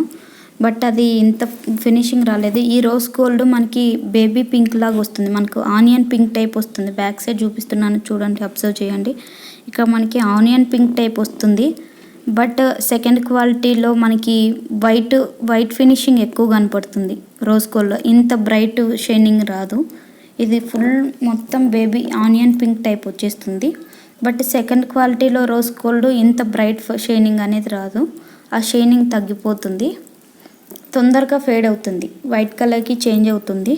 బట్ అది ఇంత ఫినిషింగ్ రాలేదు. ఈ రోజ్ గోల్డ్ మనకి బేబీ పింక్ లాగా వస్తుంది, మనకు ఆనియన్ పింక్ టైప్ వస్తుంది. బ్యాక్ సైడ్ చూపిస్తున్నాను చూడండి, అబ్జర్వ్ చేయండి. ఇక్కడ మనకి ఆనియన్ పింక్ టైప్ వస్తుంది, బట్ సెకండ్ క్వాలిటీలో మనకి వైట్ ఫినిషింగ్ ఎక్కువ కనపడుతుంది. రోజ్ గోల్డ్లో ఇంత బ్రైట్ షైనింగ్ రాదు. ఇది ఫుల్ మొత్తం బేబీ ఆనియన్ పింక్ టైప్ వచ్చేస్తుంది. బట్ సెకండ్ క్వాలిటీలో రోజ్ గోల్డ్ ఇంత బ్రైట్ షైనింగ్ అనేది రాదు. ఆ షైనింగ్ తగ్గిపోతుంది, తొందరగా ఫేడ్ అవుతుంది, వైట్ కలర్కి చేంజ్ అవుతుంది.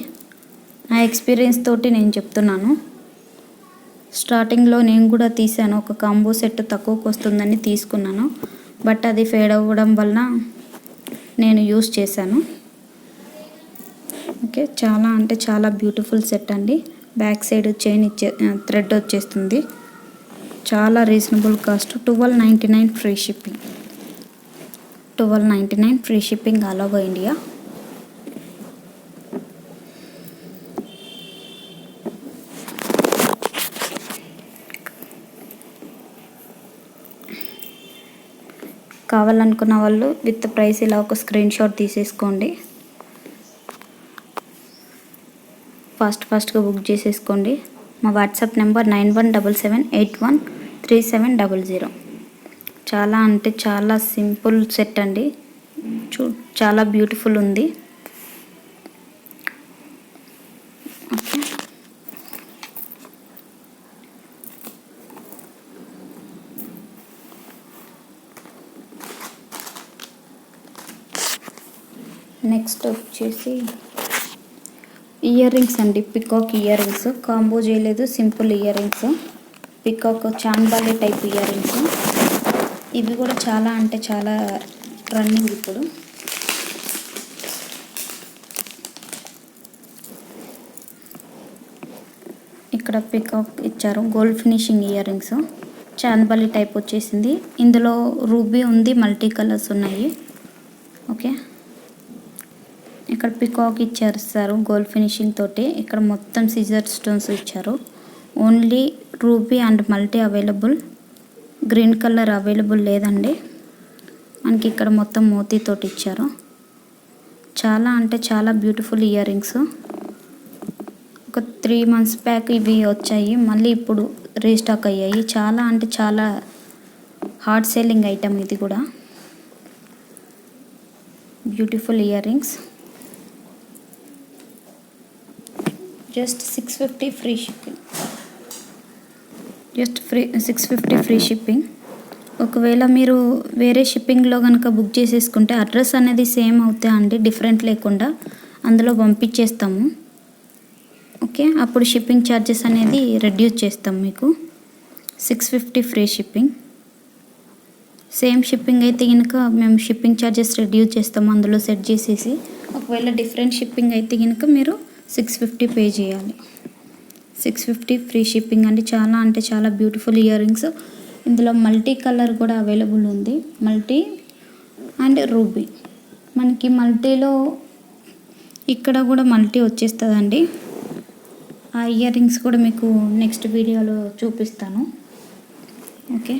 నా ఎక్స్పీరియన్స్ తోటి నేను చెప్తున్నాను. స్టార్టింగ్లో నేను కూడా తీసాను, ఒక కాంబో సెట్ తక్కువకి వస్తుందని తీసుకున్నాను, బట్ అది ఫేడ్ అవ్వడం వల్ల నేను యూస్ చేశాను. ఓకే, చాలా అంటే చాలా బ్యూటిఫుల్ సెట్ అండి. బ్యాక్ సైడ్ చైన్ థ్రెడ్ వచ్చేస్తుంది. చాలా reasonable cost, 1299 free shipping. 1299 free shipping all over India. కావాలనుకున్న వాళ్ళు విత్ ప్రైస్ ఇలా ఒక స్క్రీన్ షాట్ తీసేసుకోండి. ఫాస్ట్గా బుక్ చేసేసుకోండి. మా వాట్సాప్ నెంబర్ 9177813700. చాలా అంటే చాలా సింపుల్ సెట్ అండి. చాలా బ్యూటిఫుల్ ఉంది. ఓకే, నెక్స్ట్ వచ్చేసి ఇయర్ రింగ్స్ అండి. పికాక్ ఇయర్ రింగ్స్ కాంబో చేయలేదు, simple ear rings. Peacock chandbali type ear rings. ఇవి కూడా చాలా అంటే చాలా రన్నింగ్ ఇప్పుడు. ఇక్కడ పికాక్ ఇచ్చారు, gold finishing ear rings. Chandbali type వచ్చేసింది. ఇందులో రూబీ ఉంది, మల్టీ కలర్స్ ఉన్నాయి. ఓకే, ఇక్కడ పికాక్ ఇచ్చారు గోల్డ్ ఫినిషింగ్ తోటి. ఇక్కడ మొత్తం సిజర్ స్టోన్స్ ఇచ్చారు. Only ruby and multi available, green colour available లేదండి. మనకి ఇక్కడ మొత్తం మోతీతోటి ఇచ్చారు. చాలా అంటే చాలా బ్యూటిఫుల్ ఇయర్ రింగ్స్. ఒక 3 months బ్యాక్ ఇవి వచ్చాయి, మళ్ళీ ఇప్పుడు రీస్టాక్ అయ్యాయి. చాలా అంటే చాలా హార్డ్ సెల్లింగ్ ఐటమ్ ఇది కూడా. Beautiful ear rings, just 650 free shipping. Just 650 free shipping. ఒకవేళ మీరు వేరే షిప్పింగ్లో కనుక బుక్ చేసేసుకుంటే అడ్రస్ అనేది సేమ్ అవుతాయి అండి, డిఫరెంట్ లేకుండా అందులో పంపించేస్తాము. ఓకే, అప్పుడు షిప్పింగ్ ఛార్జెస్ అనేది రెడ్యూస్ చేస్తాం మీకు. 650 ఫ్రీ షిప్పింగ్. సేమ్ షిప్పింగ్ అయితే కనుక మేము షిప్పింగ్ ఛార్జెస్ రెడ్యూస్ చేస్తాము అందులో సెట్ చేసేసి. ఒకవేళ డిఫరెంట్ షిప్పింగ్ అయితే కనుక మీరు 650 పే చేయాలి. 650 ఫ్రీ షిప్పింగ్ అండి. చాలా అంటే చాలా బ్యూటిఫుల్ ఇయర్ రింగ్స్. ఇందులో మల్టీ కలర్ కూడా అవైలబుల్ ఉంది, మల్టీ అండ్ రూబీ. మనకి మల్టీలో ఇక్కడ కూడా మల్టీ వచ్చేస్తుందండి. ఆ ఇయర్ రింగ్స్ కూడా మీకు నెక్స్ట్ వీడియోలో చూపిస్తాను. ఓకే,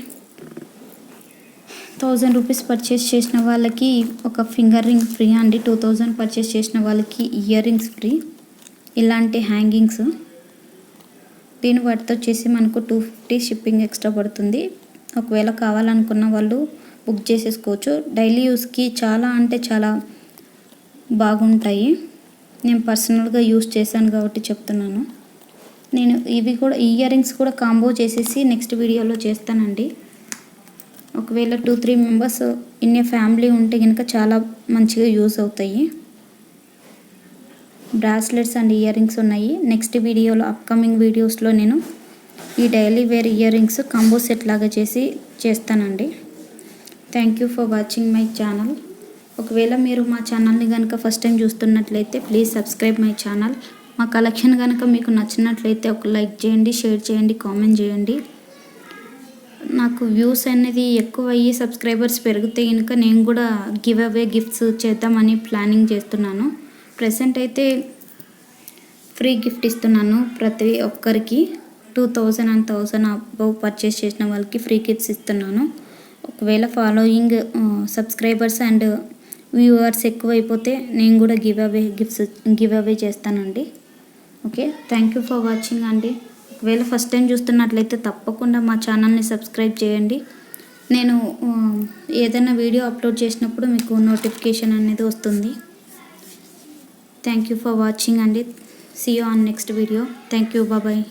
1000 రూపీస్ పర్చేస్ చేసిన వాళ్ళకి ఒక ఫింగర్ రింగ్ ఫ్రీ అండి. 2000 పర్చేస్ చేసిన వాళ్ళకి ఇయర్ రింగ్స్ ఫ్రీ. ఇలాంటి హ్యాంగింగ్స్, దీని వాటితో వచ్చేసి మనకు 250 షిప్పింగ్ ఎక్స్ట్రా పడుతుంది. ఒకవేళ కావాలనుకున్న వాళ్ళు బుక్ చేసేసుకోవచ్చు. డైలీ యూస్కి చాలా అంటే చాలా బాగుంటాయి. నేను పర్సనల్గా యూస్ చేశాను కాబట్టి చెప్తున్నాను. నేను ఇవి కూడా ఇయర్ రింగ్స్ కూడా కాంబో చేసేసి నెక్స్ట్ వీడియోలో చేస్తానండి. ఒకవేళ 2-3 మెంబర్స్ ఇన్ ఫ్యామిలీ ఉంటే కనుక చాలా మంచిగా యూస్ అవుతాయి. బ్రాస్లెట్స్ అండ్ ఇయర్ రింగ్స్ ఉన్నాయి. నెక్స్ట్ వీడియోలో అప్కమింగ్ వీడియోస్లో నేను ఈ daily wear earrings combo set లాగా చేస్తానండి. Thank you for watching my channel. ఒకవేళ మీరు మా ఛానల్ని కనుక ఫస్ట్ టైం చూస్తున్నట్లయితే ప్లీజ్ సబ్స్క్రైబ్ మై ఛానల్. మా కలెక్షన్ కనుక మీకు నచ్చినట్లయితే ఒక లైక్ చేయండి, షేర్ చేయండి, కామెంట్ చేయండి. నాకు వ్యూస్ అనేది ఎక్కువ అయ్యి సబ్స్క్రైబర్స్ పెరిగితే కనుక నేను కూడా గివ్ అవే గిఫ్ట్స్ చేద్దామని ప్లానింగ్ చేస్తున్నాను. ప్రెసెంట్ అయితే ఫ్రీ గిఫ్ట్ ఇస్తున్నాను ప్రతి ఒక్కరికి. 2000 and 1000 అబౌవ్ పర్చేస్ చేసిన వాళ్ళకి ఫ్రీ గిఫ్ట్స్ ఇస్తున్నాను. ఒకవేళ ఫాలోయింగ్ సబ్స్క్రైబర్స్ అండ్ వ్యూవర్స్ ఎక్కువైపోతే నేను కూడా గివ్ అవే చేస్తానండి. Okay, thank you for watching అండి. ఒకవేళ ఫస్ట్ టైం చూస్తున్నట్లయితే తప్పకుండా మా ఛానల్ని సబ్స్క్రైబ్ చేయండి. నేను ఏదైనా వీడియో అప్లోడ్ చేసినప్పుడు మీకు నోటిఫికేషన్ అనేది వస్తుంది. థ్యాంక్ యూ ఫర్ వాచింగ్ అండి. See you on next video. Thank you, bye.